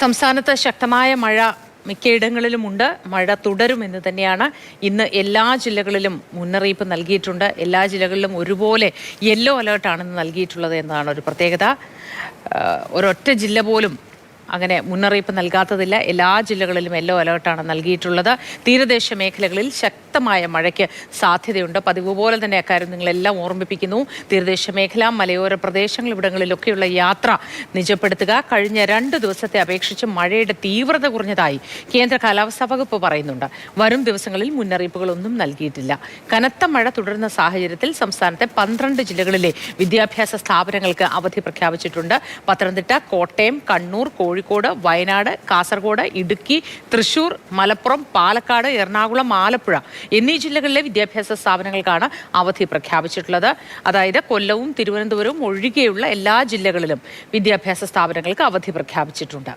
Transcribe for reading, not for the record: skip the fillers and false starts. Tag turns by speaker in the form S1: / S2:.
S1: സംസ്ഥാനത്ത് ശക്തമായ മഴ മിക്കയിടങ്ങളിലുമുണ്ട്. മഴ തുടരുമെന്ന് തന്നെയാണ് ഇന്ന് എല്ലാ ജില്ലകളിലും മുന്നറിയിപ്പ് നൽകിയിട്ടുണ്ട്. എല്ലാ ജില്ലകളിലും ഒരുപോലെ യെല്ലോ അലേർട്ടാണ് നൽകിയിട്ടുള്ളത് എന്നതാണ് ഒരു പ്രത്യേകത. ഒരൊറ്റ ജില്ല പോലും അങ്ങനെ മുന്നറിയിപ്പ് നൽകാത്തതില്ല. എല്ലാ ജില്ലകളിലും യെല്ലോ അലേർട്ടാണ് നൽകിയിട്ടുള്ളത്. തീരദേശ മേഖലകളിൽ ശക്തമായ മഴയ്ക്ക് സാധ്യതയുണ്ട്. പതിവ് പോലെ തന്നെ അക്കാര്യം നിങ്ങളെല്ലാം ഓർമ്മിപ്പിക്കുന്നു. തീരദേശ മേഖല, മലയോര പ്രദേശങ്ങൾ ഇവിടങ്ങളിലൊക്കെയുള്ള യാത്ര നിജപ്പെടുത്തുക. കഴിഞ്ഞ 2 ദിവസത്തെ അപേക്ഷിച്ച് മഴയുടെ തീവ്രത കുറഞ്ഞതായി കേന്ദ്ര കാലാവസ്ഥാ വകുപ്പ് പറയുന്നുണ്ട്. വരും ദിവസങ്ങളിൽ മുന്നറിയിപ്പുകളൊന്നും നൽകിയിട്ടില്ല. കനത്ത മഴ തുടരുന്ന സാഹചര്യത്തിൽ സംസ്ഥാനത്തെ 12 ജില്ലകളിലെ വിദ്യാഭ്യാസ സ്ഥാപനങ്ങൾക്ക് അവധി പ്രഖ്യാപിച്ചിട്ടുണ്ട്. പത്തനംതിട്ട, കോട്ടയം, കണ്ണൂർ, കോഴിക്കോട്, വയനാട്, കാസർഗോഡ്, ഇടുക്കി, തൃശൂർ, മലപ്പുറം, പാലക്കാട്, എറണാകുളം, ആലപ്പുഴ എന്നീ ജില്ലകളിലെ വിദ്യാഭ്യാസ സ്ഥാപനങ്ങൾക്കാണ് അവധി പ്രഖ്യാപിച്ചിട്ടുള്ളത്. അതായത് കൊല്ലവും തിരുവനന്തപുരവും ഒഴികെയുള്ള എല്ലാ ജില്ലകളിലും വിദ്യാഭ്യാസ സ്ഥാപനങ്ങൾക്ക് അവധി പ്രഖ്യാപിച്ചിട്ടുണ്ട്.